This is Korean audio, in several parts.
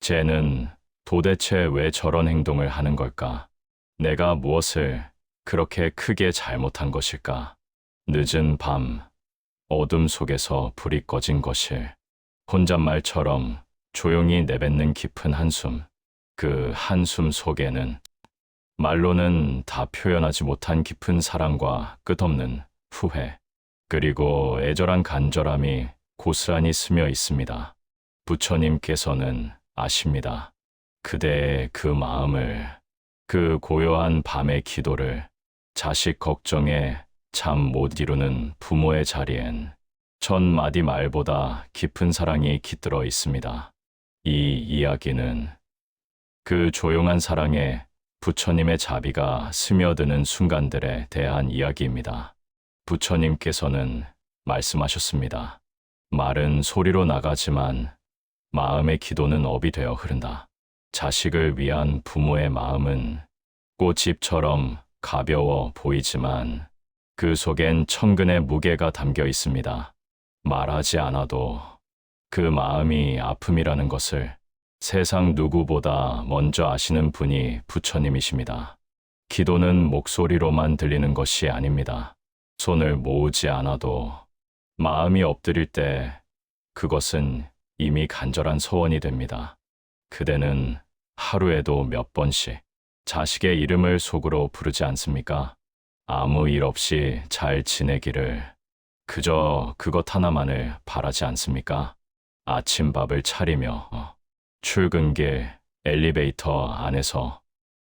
쟤는 도대체 왜 저런 행동을 하는 걸까? 내가 무엇을 그렇게 크게 잘못한 것일까? 늦은 밤, 어둠 속에서 불이 꺼진 거실. 혼잣말처럼 조용히 내뱉는 깊은 한숨. 그 한숨 속에는 말로는 다 표현하지 못한 깊은 사랑과 끝없는 후회, 그리고 애절한 간절함이 고스란히 스며 있습니다. 부처님께서는 아십니다. 그대의 그 마음을, 그 고요한 밤의 기도를, 자식 걱정에 잠 못 이루는 부모의 자리엔 천 마디 말보다 깊은 사랑이 깃들어 있습니다. 이 이야기는 그 조용한 사랑에 부처님의 자비가 스며드는 순간들에 대한 이야기입니다. 부처님께서는 말씀하셨습니다. 말은 소리로 나가지만 마음의 기도는 업이 되어 흐른다. 자식을 위한 부모의 마음은 꽃잎처럼 가벼워 보이지만 그 속엔 천근의 무게가 담겨 있습니다. 말하지 않아도 그 마음이 아픔이라는 것을 세상 누구보다 먼저 아시는 분이 부처님이십니다. 기도는 목소리로만 들리는 것이 아닙니다. 손을 모으지 않아도 마음이 엎드릴 때 그것은 이미 간절한 소원이 됩니다. 그대는 하루에도 몇 번씩 자식의 이름을 속으로 부르지 않습니까? 아무 일 없이 잘 지내기를 그저 그것 하나만을 바라지 않습니까? 아침밥을 차리며 출근길 엘리베이터 안에서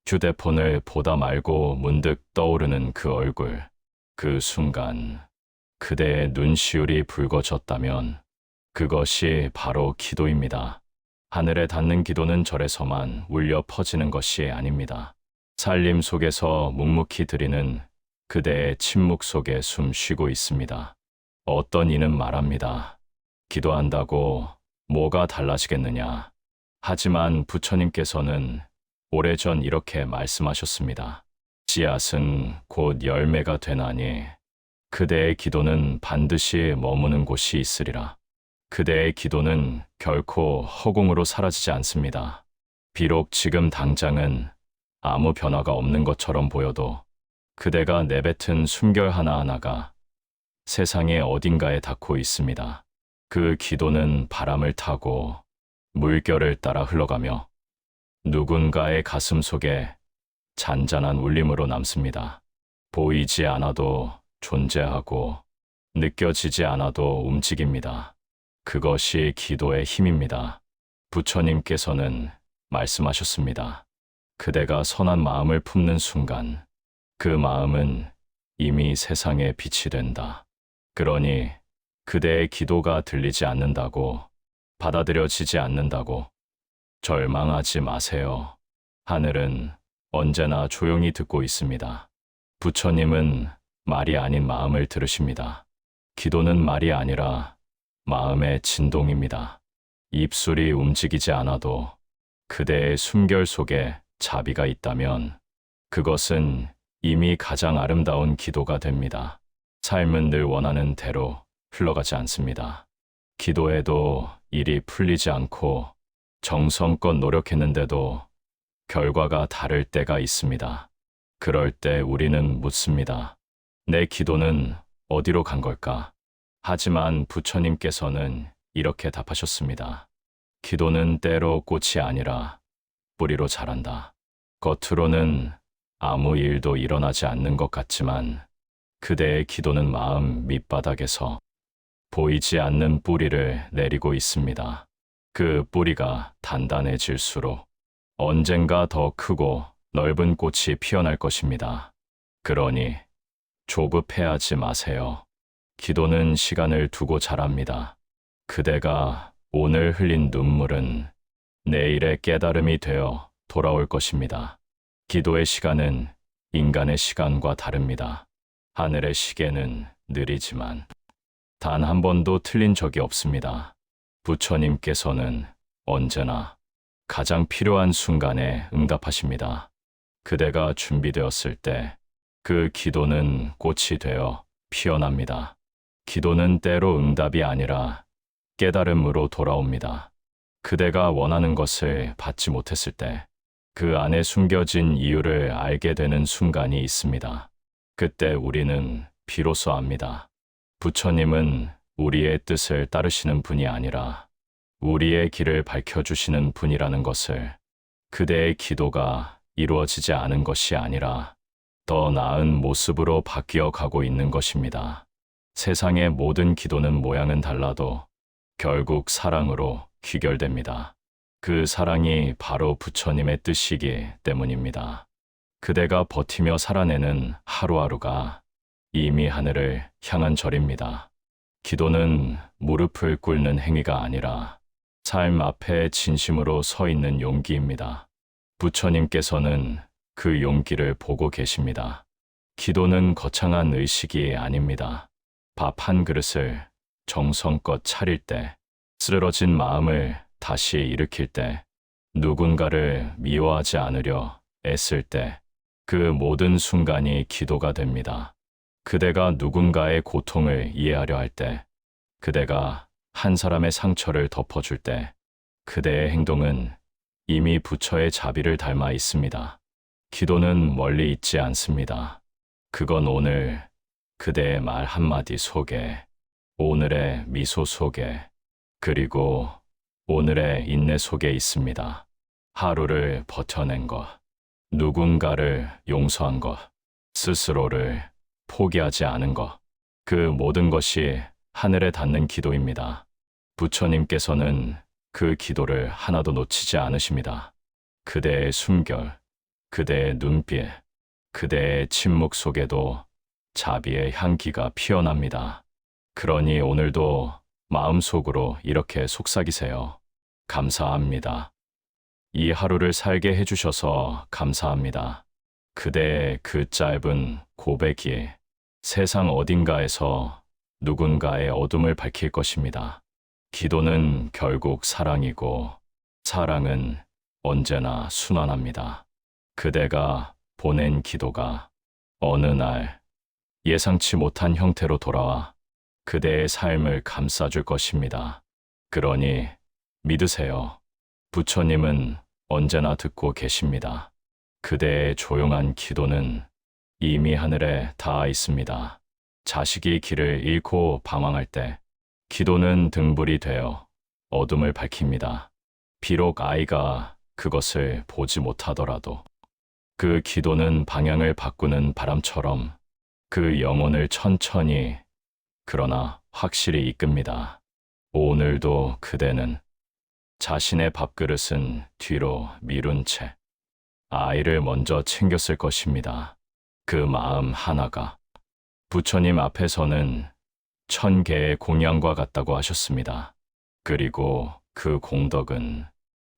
휴대폰을 보다 말고 문득 떠오르는 그 얼굴, 그 순간 그대의 눈시울이 붉어졌다면 그것이 바로 기도입니다. 하늘에 닿는 기도는 절에서만 울려 퍼지는 것이 아닙니다. 살림 속에서 묵묵히 드리는 그대의 침묵 속에 숨 쉬고 있습니다. 어떤 이는 말합니다. 기도한다고 뭐가 달라지겠느냐. 하지만 부처님께서는 오래전 이렇게 말씀하셨습니다. 씨앗은 곧 열매가 되나니 그대의 기도는 반드시 머무는 곳이 있으리라. 그대의 기도는 결코 허공으로 사라지지 않습니다. 비록 지금 당장은 아무 변화가 없는 것처럼 보여도 그대가 내뱉은 숨결 하나하나가 세상의 어딘가에 닿고 있습니다. 그 기도는 바람을 타고 물결을 따라 흘러가며 누군가의 가슴 속에 잔잔한 울림으로 남습니다. 보이지 않아도 존재하고 느껴지지 않아도 움직입니다. 그것이 기도의 힘입니다. 부처님께서는 말씀하셨습니다. 그대가 선한 마음을 품는 순간 그 마음은 이미 세상의 빛이 된다. 그러니 그대의 기도가 들리지 않는다고, 받아들여지지 않는다고 절망하지 마세요. 하늘은 언제나 조용히 듣고 있습니다. 부처님은 말이 아닌 마음을 들으십니다. 기도는 말이 아니라 마음의 진동입니다. 입술이 움직이지 않아도 그대의 숨결 속에 자비가 있다면 그것은 이미 가장 아름다운 기도가 됩니다. 삶은 늘 원하는 대로 흘러가지 않습니다. 기도해도 일이 풀리지 않고 정성껏 노력했는데도 결과가 다를 때가 있습니다. 그럴 때 우리는 묻습니다. 내 기도는 어디로 간 걸까? 하지만 부처님께서는 이렇게 답하셨습니다. 기도는 때로 꽃이 아니라 뿌리로 자란다. 겉으로는 아무 일도 일어나지 않는 것 같지만 그대의 기도는 마음 밑바닥에서 보이지 않는 뿌리를 내리고 있습니다. 그 뿌리가 단단해질수록 언젠가 더 크고 넓은 꽃이 피어날 것입니다. 그러니 조급해하지 마세요. 기도는 시간을 두고 자랍니다. 그대가 오늘 흘린 눈물은 내일의 깨달음이 되어 돌아올 것입니다. 기도의 시간은 인간의 시간과 다릅니다. 하늘의 시계는 느리지만 단 한 번도 틀린 적이 없습니다. 부처님께서는 언제나 가장 필요한 순간에 응답하십니다. 그대가 준비되었을 때 그 기도는 꽃이 되어 피어납니다. 기도는 때로 응답이 아니라 깨달음으로 돌아옵니다. 그대가 원하는 것을 받지 못했을 때 그 안에 숨겨진 이유를 알게 되는 순간이 있습니다. 그때 우리는 비로소 압니다. 부처님은 우리의 뜻을 따르시는 분이 아니라 우리의 길을 밝혀주시는 분이라는 것을, 그대의 기도가 이루어지지 않은 것이 아니라 더 나은 모습으로 바뀌어 가고 있는 것입니다. 세상의 모든 기도는 모양은 달라도 결국 사랑으로 귀결됩니다. 그 사랑이 바로 부처님의 뜻이기 때문입니다. 그대가 버티며 살아내는 하루하루가 이미 하늘을 향한 절입니다. 기도는 무릎을 꿇는 행위가 아니라 삶 앞에 진심으로 서 있는 용기입니다. 부처님께서는 그 용기를 보고 계십니다. 기도는 거창한 의식이 아닙니다. 밥 한 그릇을 정성껏 차릴 때, 쓰러진 마음을 다시 일으킬 때, 누군가를 미워하지 않으려 애쓸 때, 그 모든 순간이 기도가 됩니다. 그대가 누군가의 고통을 이해하려 할 때, 그대가 한 사람의 상처를 덮어줄 때, 그대의 행동은 이미 부처의 자비를 닮아 있습니다. 기도는 멀리 있지 않습니다. 그건 오늘 그대의 말 한마디 속에, 오늘의 미소 속에, 그리고 오늘의 인내 속에 있습니다. 하루를 버텨낸 것, 누군가를 용서한 것, 스스로를 포기하지 않은 것, 그 모든 것이 하늘에 닿는 기도입니다. 부처님께서는 그 기도를 하나도 놓치지 않으십니다. 그대의 숨결, 그대의 눈빛, 그대의 침묵 속에도 자비의 향기가 피어납니다. 그러니 오늘도 마음속으로 이렇게 속삭이세요. 감사합니다. 이 하루를 살게 해주셔서 감사합니다. 그대의 그 짧은 고백이 세상 어딘가에서 누군가의 어둠을 밝힐 것입니다. 기도는 결국 사랑이고 사랑은 언제나 순환합니다. 그대가 보낸 기도가 어느 날 예상치 못한 형태로 돌아와 그대의 삶을 감싸줄 것입니다. 그러니 믿으세요. 부처님은 언제나 듣고 계십니다. 그대의 조용한 기도는 이미 하늘에 닿아 있습니다. 자식이 길을 잃고 방황할 때 기도는 등불이 되어 어둠을 밝힙니다. 비록 아이가 그것을 보지 못하더라도 그 기도는 방향을 바꾸는 바람처럼 그 영혼을 천천히 그러나 확실히 이끕니다. 오늘도 그대는 자신의 밥그릇은 뒤로 미룬 채 아이를 먼저 챙겼을 것입니다. 그 마음 하나가 부처님 앞에서는 1000개의 공양과 같다고 하셨습니다. 그리고 그 공덕은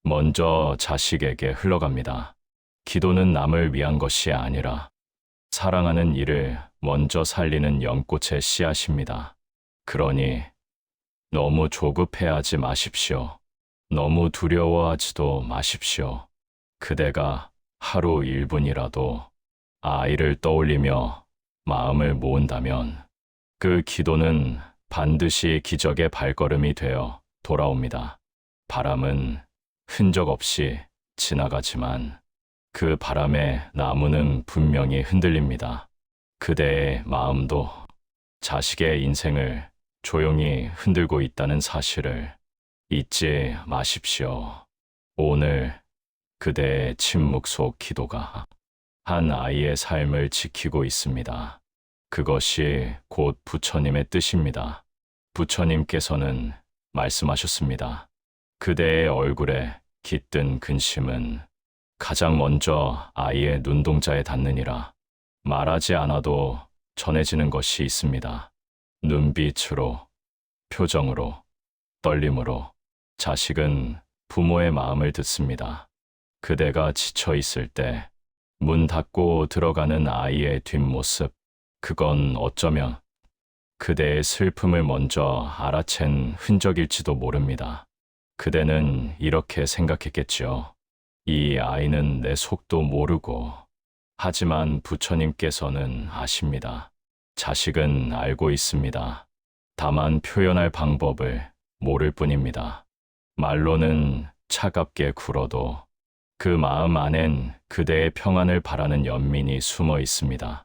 먼저 자식에게 흘러갑니다. 기도는 남을 위한 것이 아니라 사랑하는 이를 먼저 살리는 연꽃의 씨앗입니다. 그러니 너무 조급해하지 마십시오. 너무 두려워하지도 마십시오. 그대가 하루 1분이라도 아이를 떠올리며 마음을 모은다면 그 기도는 반드시 기적의 발걸음이 되어 돌아옵니다. 바람은 흔적 없이 지나가지만 그 바람에 나무는 분명히 흔들립니다. 그대의 마음도 자식의 인생을 조용히 흔들고 있다는 사실을 잊지 마십시오. 오늘 그대의 침묵 속 기도가 한 아이의 삶을 지키고 있습니다. 그것이 곧 부처님의 뜻입니다. 부처님께서는 말씀하셨습니다. 그대의 얼굴에 깃든 근심은 가장 먼저 아이의 눈동자에 닿느니라. 말하지 않아도 전해지는 것이 있습니다. 눈빛으로, 표정으로, 떨림으로 자식은 부모의 마음을 듣습니다. 그대가 지쳐 있을 때 문 닫고 들어가는 아이의 뒷모습, 그건 어쩌면 그대의 슬픔을 먼저 알아챈 흔적일지도 모릅니다. 그대는 이렇게 생각했겠지요. 이 아이는 내 속도 모르고, 하지만 부처님께서는 아십니다. 자식은 알고 있습니다. 다만 표현할 방법을 모를 뿐입니다. 말로는 차갑게 굴어도 그 마음 안엔 그대의 평안을 바라는 연민이 숨어 있습니다.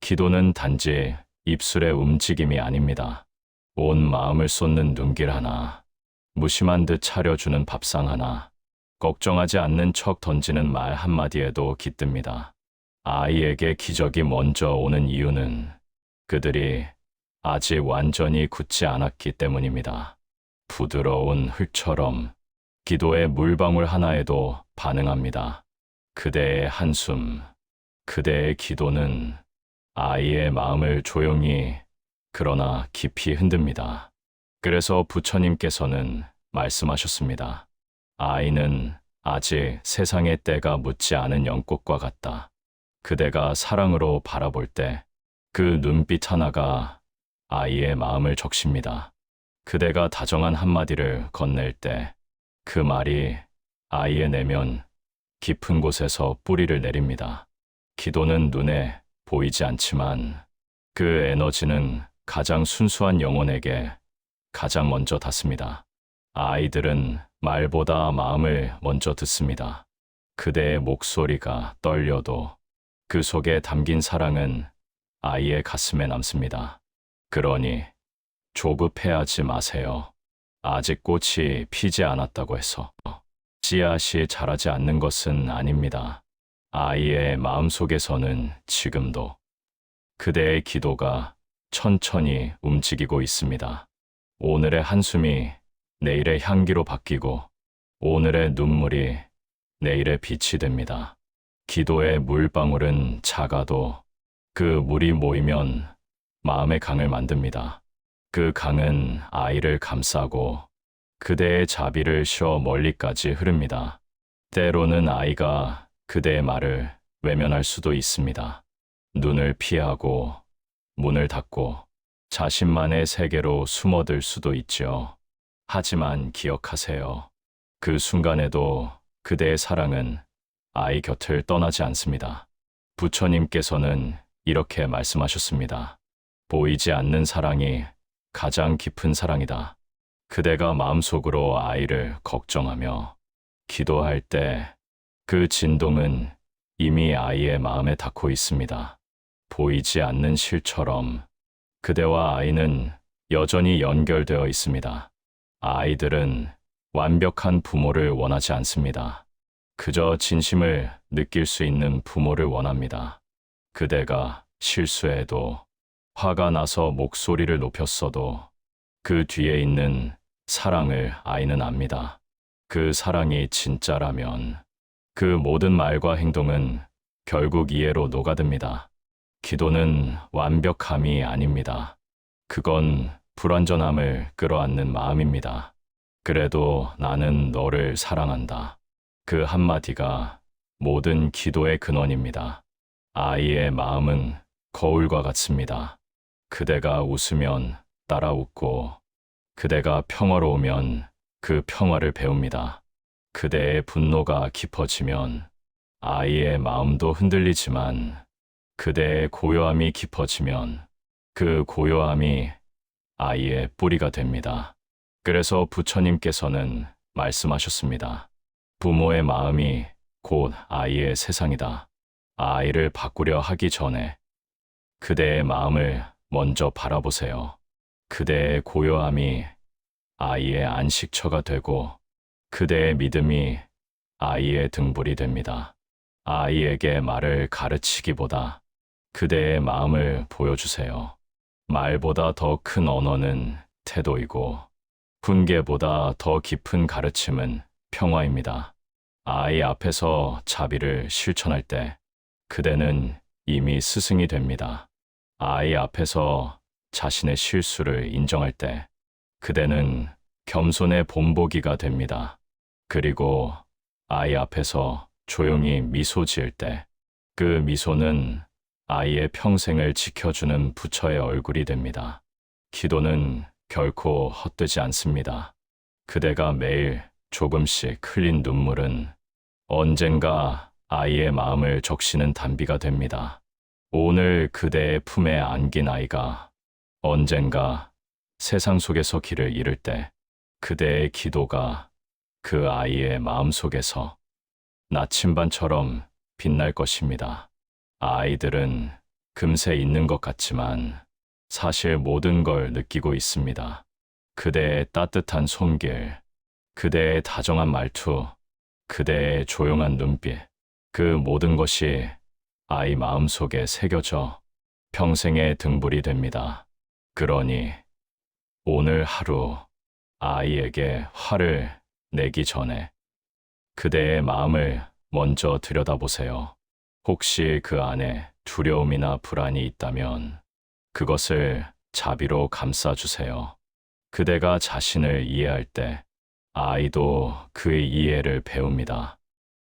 기도는 단지 입술의 움직임이 아닙니다. 온 마음을 쏟는 눈길 하나, 무심한 듯 차려주는 밥상 하나, 걱정하지 않는 척 던지는 말 한마디에도 깃듭니다. 아이에게 기적이 먼저 오는 이유는 그들이 아직 완전히 굳지 않았기 때문입니다. 부드러운 흙처럼 기도의 물방울 하나에도 반응합니다. 그대의 한숨, 그대의 기도는 아이의 마음을 조용히 그러나 깊이 흔듭니다. 그래서 부처님께서는 말씀하셨습니다. 아이는 아직 세상의 때가 묻지 않은 연꽃과 같다. 그대가 사랑으로 바라볼 때 그 눈빛 하나가 아이의 마음을 적십니다. 그대가 다정한 한마디를 건넬 때 그 말이 아이의 내면 깊은 곳에서 뿌리를 내립니다. 기도는 눈에 보이지 않지만 그 에너지는 가장 순수한 영혼에게 가장 먼저 닿습니다. 아이들은 말보다 마음을 먼저 듣습니다. 그대의 목소리가 떨려도 그 속에 담긴 사랑은 아이의 가슴에 남습니다. 그러니 조급해하지 마세요. 아직 꽃이 피지 않았다고 해서 씨앗이 자라지 않는 것은 아닙니다. 아이의 마음속에서는 지금도 그대의 기도가 천천히 움직이고 있습니다. 오늘의 한숨이 내일의 향기로 바뀌고 오늘의 눈물이 내일의 빛이 됩니다. 기도의 물방울은 작아도 그 물이 모이면 마음의 강을 만듭니다. 그 강은 아이를 감싸고 그대의 자비를 쉬어 멀리까지 흐릅니다. 때로는 아이가 그대의 말을 외면할 수도 있습니다. 눈을 피하고 문을 닫고 자신만의 세계로 숨어들 수도 있죠. 하지만 기억하세요. 그 순간에도 그대의 사랑은 아이 곁을 떠나지 않습니다. 부처님께서는 이렇게 말씀하셨습니다. 보이지 않는 사랑이 가장 깊은 사랑이다. 그대가 마음속으로 아이를 걱정하며 기도할 때 그 진동은 이미 아이의 마음에 닿고 있습니다. 보이지 않는 실처럼 그대와 아이는 여전히 연결되어 있습니다. 아이들은 완벽한 부모를 원하지 않습니다. 그저 진심을 느낄 수 있는 부모를 원합니다. 그대가 실수해도 화가 나서 목소리를 높였어도 그 뒤에 있는 사랑을 아이는 압니다. 그 사랑이 진짜라면 그 모든 말과 행동은 결국 이해로 녹아듭니다. 기도는 완벽함이 아닙니다. 그건 불완전함을 끌어안는 마음입니다. 그래도 나는 너를 사랑한다. 그 한마디가 모든 기도의 근원입니다. 아이의 마음은 거울과 같습니다. 그대가 웃으면 따라 웃고 그대가 평화로우면 그 평화를 배웁니다. 그대의 분노가 깊어지면 아이의 마음도 흔들리지만 그대의 고요함이 깊어지면 그 고요함이 아이의 뿌리가 됩니다. 그래서 부처님께서는 말씀하셨습니다. 부모의 마음이 곧 아이의 세상이다. 아이를 바꾸려 하기 전에 그대의 마음을 먼저 바라보세요. 그대의 고요함이 아이의 안식처가 되고 그대의 믿음이 아이의 등불이 됩니다. 아이에게 말을 가르치기보다 그대의 마음을 보여주세요. 말보다 더 큰 언어는 태도이고 훈계보다 더 깊은 가르침은 평화입니다. 아이 앞에서 자비를 실천할 때 그대는 이미 스승이 됩니다. 아이 앞에서 자신의 실수를 인정할 때 그대는 겸손의 본보기가 됩니다. 그리고 아이 앞에서 조용히 미소 지을 때 그 미소는 아이의 평생을 지켜주는 부처의 얼굴이 됩니다. 기도는 결코 헛되지 않습니다. 그대가 매일 조금씩 흘린 눈물은 언젠가 아이의 마음을 적시는 단비가 됩니다. 오늘 그대의 품에 안긴 아이가 언젠가 세상 속에서 길을 잃을 때 그대의 기도가 그 아이의 마음속에서 나침반처럼 빛날 것입니다. 아이들은 금세 잊는 것 같지만 사실 모든 걸 느끼고 있습니다. 그대의 따뜻한 손길, 그대의 다정한 말투, 그대의 조용한 눈빛, 그 모든 것이 아이 마음속에 새겨져 평생의 등불이 됩니다. 그러니 오늘 하루 아이에게 화를 내기 전에 그대의 마음을 먼저 들여다보세요. 혹시 그 안에 두려움이나 불안이 있다면 그것을 자비로 감싸주세요. 그대가 자신을 이해할 때 아이도 그의 이해를 배웁니다.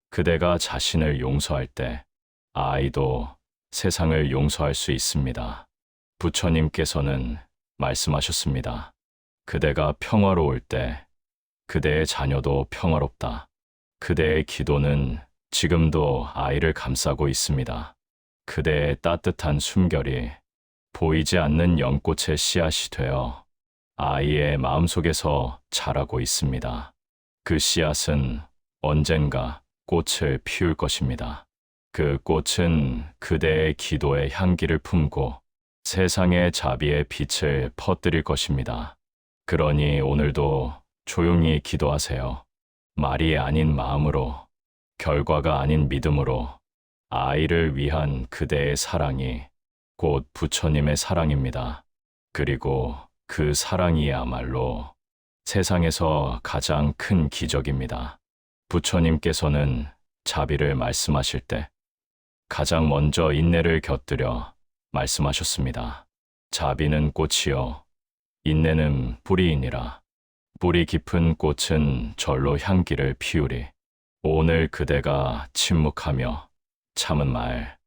그대가 자신을 용서할 때 아이도 세상을 용서할 수 있습니다. 부처님께서는 말씀하셨습니다. 그대가 평화로울 때 그대의 자녀도 평화롭다. 그대의 기도는 지금도 아이를 감싸고 있습니다. 그대의 따뜻한 숨결이 보이지 않는 연꽃의 씨앗이 되어 아이의 마음속에서 자라고 있습니다. 그 씨앗은 언젠가 꽃을 피울 것입니다. 그 꽃은 그대의 기도의 향기를 품고 세상의 자비의 빛을 퍼뜨릴 것입니다. 그러니 오늘도 조용히 기도하세요. 말이 아닌 마음으로, 결과가 아닌 믿음으로 아이를 위한 그대의 사랑이 곧 부처님의 사랑입니다. 그리고 그 사랑이야말로 세상에서 가장 큰 기적입니다. 부처님께서는 자비를 말씀하실 때 가장 먼저 인내를 곁들여 말씀하셨습니다. 자비는 꽃이요, 인내는 뿌리이니라. 뿌리 깊은 꽃은 절로 향기를 피우리. 오늘 그대가 침묵하며 참은 말,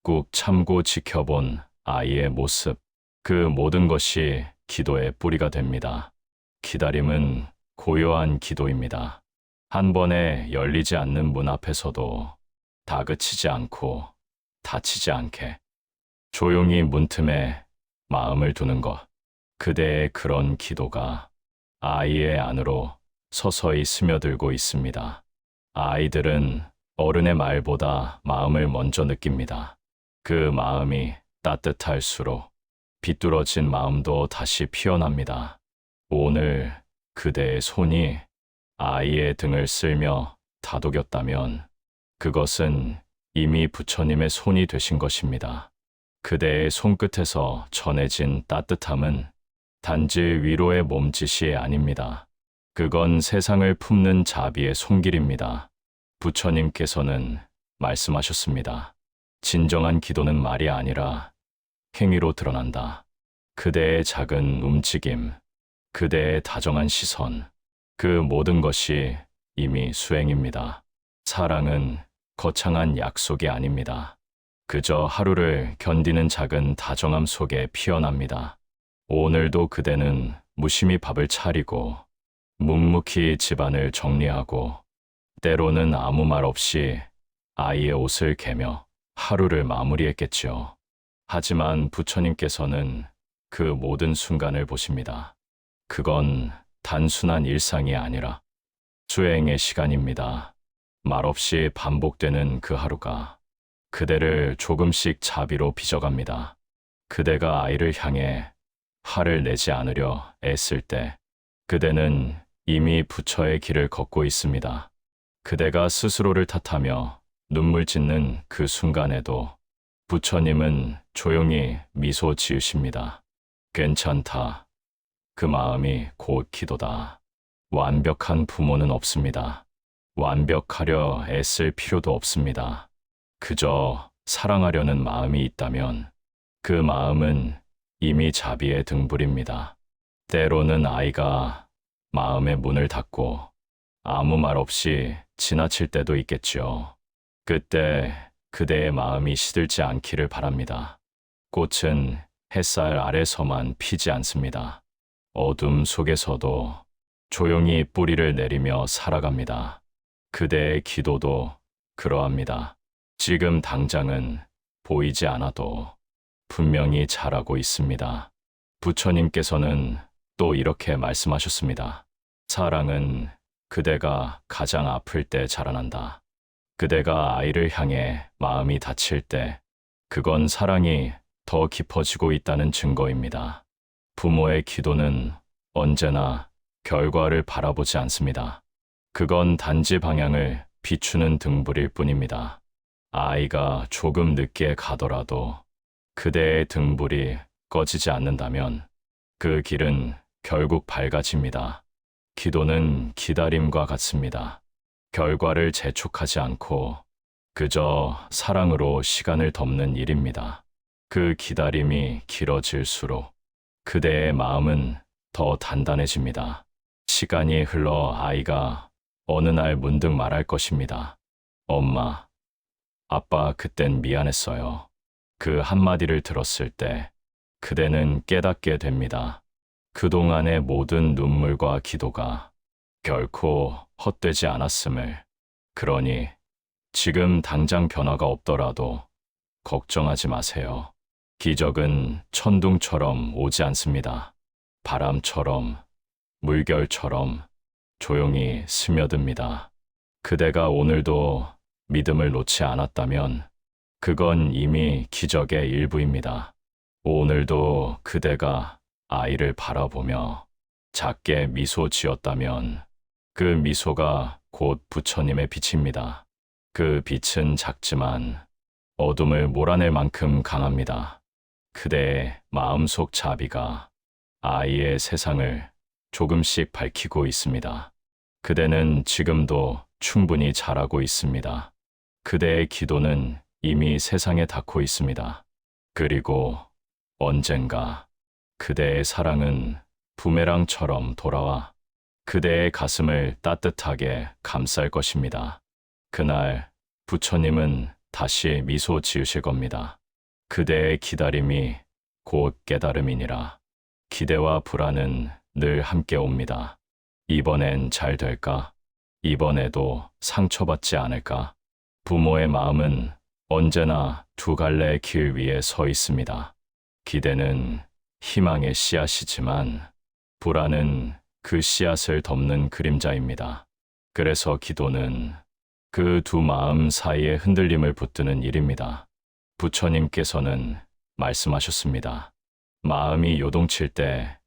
꾹 참고 지켜본 아이의 모습, 그 모든 것이 기도의 뿌리가 됩니다. 기다림은 고요한 기도입니다. 한 번에 열리지 않는 문 앞에서도 다그치지 않고 다치지 않게 조용히 문틈에 마음을 두는 것. 그대의 그런 기도가 아이의 안으로 서서히 스며들고 있습니다. 아이들은 어른의 말보다 마음을 먼저 느낍니다. 그 마음이 따뜻할수록 비뚤어진 마음도 다시 피어납니다. 오늘 그대의 손이 아이의 등을 쓸며 다독였다면 그것은 이미 부처님의 손이 되신 것입니다. 그대의 손끝에서 전해진 따뜻함은 단지 위로의 몸짓이 아닙니다. 그건 세상을 품는 자비의 손길입니다. 부처님께서는 말씀하셨습니다. 진정한 기도는 말이 아니라 행위로 드러난다. 그대의 작은 움직임, 그대의 다정한 시선, 그 모든 것이 이미 수행입니다. 사랑은 거창한 약속이 아닙니다. 그저 하루를 견디는 작은 다정함 속에 피어납니다. 오늘도 그대는 무심히 밥을 차리고 묵묵히 집안을 정리하고 때로는 아무 말 없이 아이의 옷을 개며 하루를 마무리했겠지요. 하지만 부처님께서는 그 모든 순간을 보십니다. 그건 단순한 일상이 아니라 수행의 시간입니다. 말없이 반복되는 그 하루가 그대를 조금씩 자비로 빚어갑니다. 그대가 아이를 향해 화를 내지 않으려 애쓸 때 그대는 이미 부처의 길을 걷고 있습니다. 그대가 스스로를 탓하며 눈물 짓는 그 순간에도 부처님은 조용히 미소 지으십니다. 괜찮다. 그 마음이 곧 기도다. 완벽한 부모는 없습니다. 완벽하려 애쓸 필요도 없습니다. 그저 사랑하려는 마음이 있다면 그 마음은 이미 자비의 등불입니다. 때로는 아이가 마음의 문을 닫고 아무 말 없이 지나칠 때도 있겠지요. 그때 그대의 마음이 시들지 않기를 바랍니다. 꽃은 햇살 아래서만 피지 않습니다. 어둠 속에서도 조용히 뿌리를 내리며 살아갑니다. 그대의 기도도 그러합니다. 지금 당장은 보이지 않아도 분명히 자라고 있습니다. 부처님께서는 또 이렇게 말씀하셨습니다. 사랑은 그대가 가장 아플 때 자라난다. 그대가 아이를 향해 마음이 다칠 때 그건 사랑이 더 깊어지고 있다는 증거입니다. 부모의 기도는 언제나 결과를 바라보지 않습니다. 그건 단지 방향을 비추는 등불일 뿐입니다. 아이가 조금 늦게 가더라도 그대의 등불이 꺼지지 않는다면 그 길은 결국 밝아집니다. 기도는 기다림과 같습니다. 결과를 재촉하지 않고 그저 사랑으로 시간을 덮는 일입니다. 그 기다림이 길어질수록 그대의 마음은 더 단단해집니다. 시간이 흘러 아이가 어느 날 문득 말할 것입니다. 엄마, 아빠 그땐 미안했어요. 그 한마디를 들었을 때 그대는 깨닫게 됩니다. 그동안의 모든 눈물과 기도가 결코 헛되지 않았음을. 그러니 지금 당장 변화가 없더라도 걱정하지 마세요. 기적은 천둥처럼 오지 않습니다. 바람처럼, 물결처럼 조용히 스며듭니다. 그대가 오늘도 믿음을 놓지 않았다면 그건 이미 기적의 일부입니다. 오늘도 그대가 아이를 바라보며 작게 미소 지었다면 그 미소가 곧 부처님의 빛입니다. 그 빛은 작지만 어둠을 몰아낼 만큼 강합니다. 그대의 마음속 자비가 아이의 세상을 조금씩 밝히고 있습니다. 그대는 지금도 충분히 잘하고 있습니다. 그대의 기도는 이미 세상에 닿고 있습니다. 그리고 언젠가 그대의 사랑은 부메랑처럼 돌아와 그대의 가슴을 따뜻하게 감쌀 것입니다. 그날 부처님은 다시 미소 지으실 겁니다. 그대의 기다림이 곧 깨달음이니라. 기대와 불안은 늘 함께 옵니다. 이번엔 잘 될까? 이번에도 상처받지 않을까? 부모의 마음은 언제나 두 갈래의 길 위에 서 있습니다. 기대는 희망의 씨앗이지만 불안은 그 씨앗을 덮는 그림자입니다. 그래서 기도는 그 두 마음 사이의 흔들림을 붙드는 일입니다. 부처님께서는 말씀하셨습니다. 마음이 요동칠 때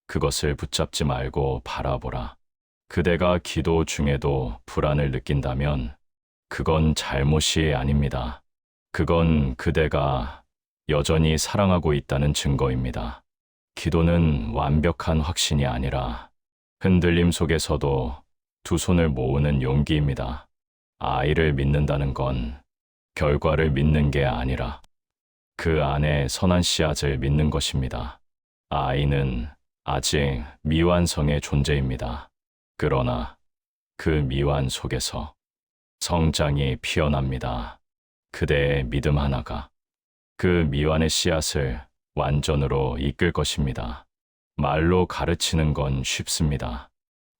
그것을 붙잡지 말고 바라보라. 그대가 기도 중에도 불안을 느낀다면 그건 잘못이 아닙니다. 그건 그대가 여전히 사랑하고 있다는 증거입니다. 기도는 완벽한 확신이 아니라 흔들림 속에서도 두 손을 모으는 용기입니다. 아이를 믿는다는 건 결과를 믿는 게 아니라 그 안에 선한 씨앗을 믿는 것입니다. 아이는 아직 미완성의 존재입니다. 그러나 그 미완 속에서 성장이 피어납니다. 그대의 믿음 하나가 그 미완의 씨앗을 완전으로 이끌 것입니다. 말로 가르치는 건 쉽습니다.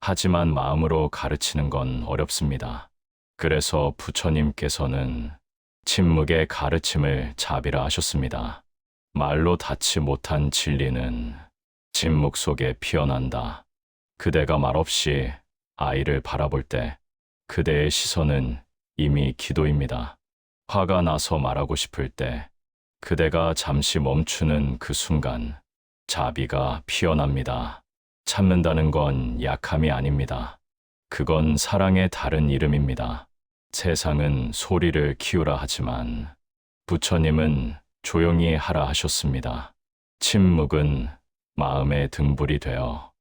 하지만 마음으로 가르치는 건 어렵습니다. 그래서 부처님께서는 침묵의 가르침을 자비라 하셨습니다. 말로 닿지 못한 진리는 침묵 속에 피어난다. 그대가 말없이 아이를 바라볼 때 그대의 시선은 이미 기도입니다. 화가 나서 말하고 싶을 때 그대가 잠시 멈추는 그 순간 자비가 피어납니다. 참는다는 건 약함이 아닙니다. 그건 사랑의 다른 이름입니다. 세상은 소리를 키우라 하지만 부처님은 조용히 하라 하셨습니다. 침묵은 마음의 등불이 되어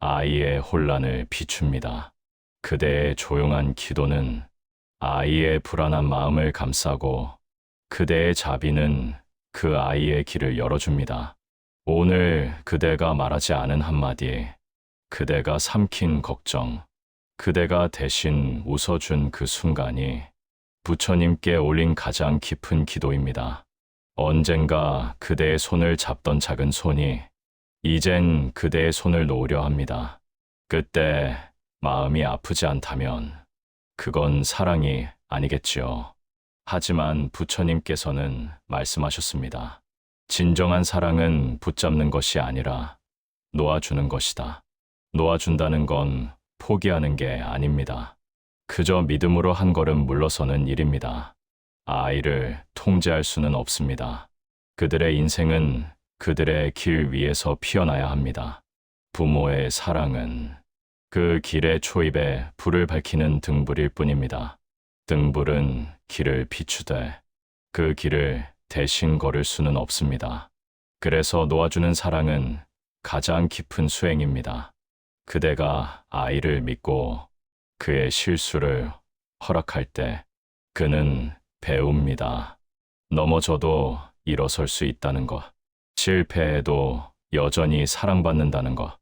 아이의 혼란을 비춥니다. 그대의 조용한 기도는 아이의 불안한 마음을 감싸고 그대의 자비는 그 아이의 길을 열어줍니다. 오늘 그대가 말하지 않은 한마디, 그대가 삼킨 걱정, 그대가 대신 웃어준 그 순간이 부처님께 올린 가장 깊은 기도입니다. 언젠가 그대의 손을 잡던 작은 손이 이젠 그대의 손을 놓으려 합니다. 그때 마음이 아프지 않다면 그건 사랑이 아니겠지요. 하지만 부처님께서는 말씀하셨습니다. 진정한 사랑은 붙잡는 것이 아니라 놓아주는 것이다. 놓아준다는 건 포기하는 게 아닙니다. 그저 믿음으로 한 걸음 물러서는 일입니다. 아이를 통제할 수는 없습니다. 그들의 인생은 그들의 길 위에서 피어나야 합니다. 부모의 사랑은 그 길의 초입에 불을 밝히는 등불일 뿐입니다. 등불은 길을 비추되 그 길을 대신 걸을 수는 없습니다. 그래서 놓아주는 사랑은 가장 깊은 수행입니다. 그대가 아이를 믿고 그의 실수를 허락할 때 그는 배웁니다. 넘어져도 일어설 수 있다는 것, 실패해도 여전히 사랑받는다는 것,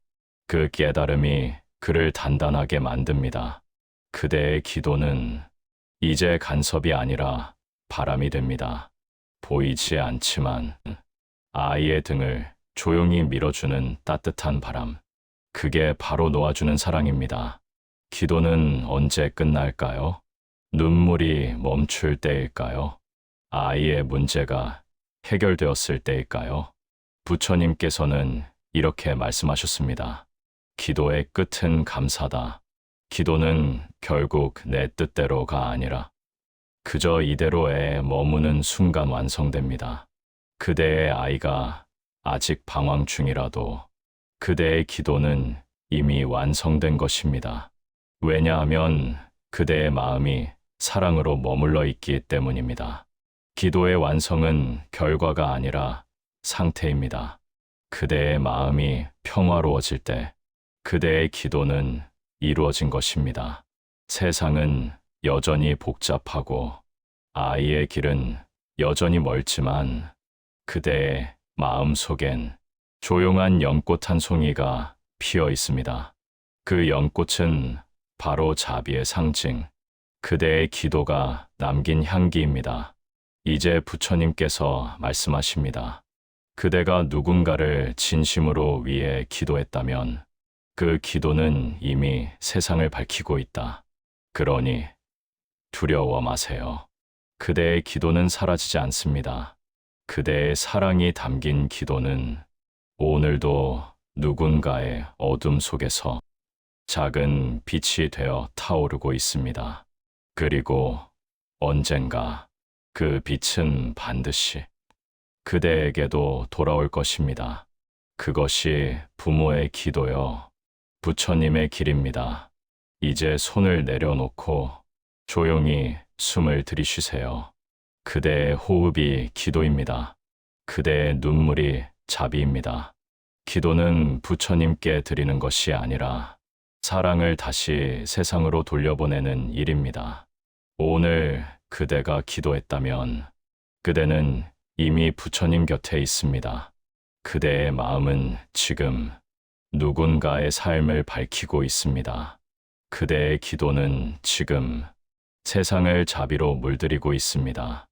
그 깨달음이 그를 단단하게 만듭니다. 그대의 기도는 이제 간섭이 아니라 바람이 됩니다. 보이지 않지만 아이의 등을 조용히 밀어주는 따뜻한 바람, 그게 바로 놓아주는 사랑입니다. 기도는 언제 끝날까요? 눈물이 멈출 때일까요? 아이의 문제가 해결되었을 때일까요? 부처님께서는 이렇게 말씀하셨습니다. 기도의 끝은 감사다. 기도는 결국 내 뜻대로가 아니라 그저 이대로에 머무는 순간 완성됩니다. 그대의 아이가 아직 방황 중이라도 그대의 기도는 이미 완성된 것입니다. 왜냐하면 그대의 마음이 사랑으로 머물러 있기 때문입니다. 기도의 완성은 결과가 아니라 상태입니다. 그대의 마음이 평화로워질 때 그대의 기도는 이루어진 것입니다. 세상은 여전히 복잡하고 아이의 길은 여전히 멀지만 그대의 마음 속엔 조용한 연꽃 한 송이가 피어 있습니다. 그 연꽃은 바로 자비의 상징, 그대의 기도가 남긴 향기입니다. 이제 부처님께서 말씀하십니다. 그대가 누군가를 진심으로 위해 기도했다면 그 기도는 이미 세상을 밝히고 있다. 그러니 두려워 마세요. 그대의 기도는 사라지지 않습니다. 그대의 사랑이 담긴 기도는 오늘도 누군가의 어둠 속에서 작은 빛이 되어 타오르고 있습니다. 그리고 언젠가 그 빛은 반드시 그대에게도 돌아올 것입니다. 그것이 부모의 기도요, 부처님의 길입니다. 이제 손을 내려놓고 조용히 숨을 들이쉬세요. 그대의 호흡이 기도입니다. 그대의 눈물이 자비입니다. 기도는 부처님께 드리는 것이 아니라 사랑을 다시 세상으로 돌려보내는 일입니다. 오늘 그대가 기도했다면 그대는 이미 부처님 곁에 있습니다. 그대의 마음은 지금 누군가의 삶을 밝히고 있습니다. 그대의 기도는 지금 세상을 자비로 물들이고 있습니다.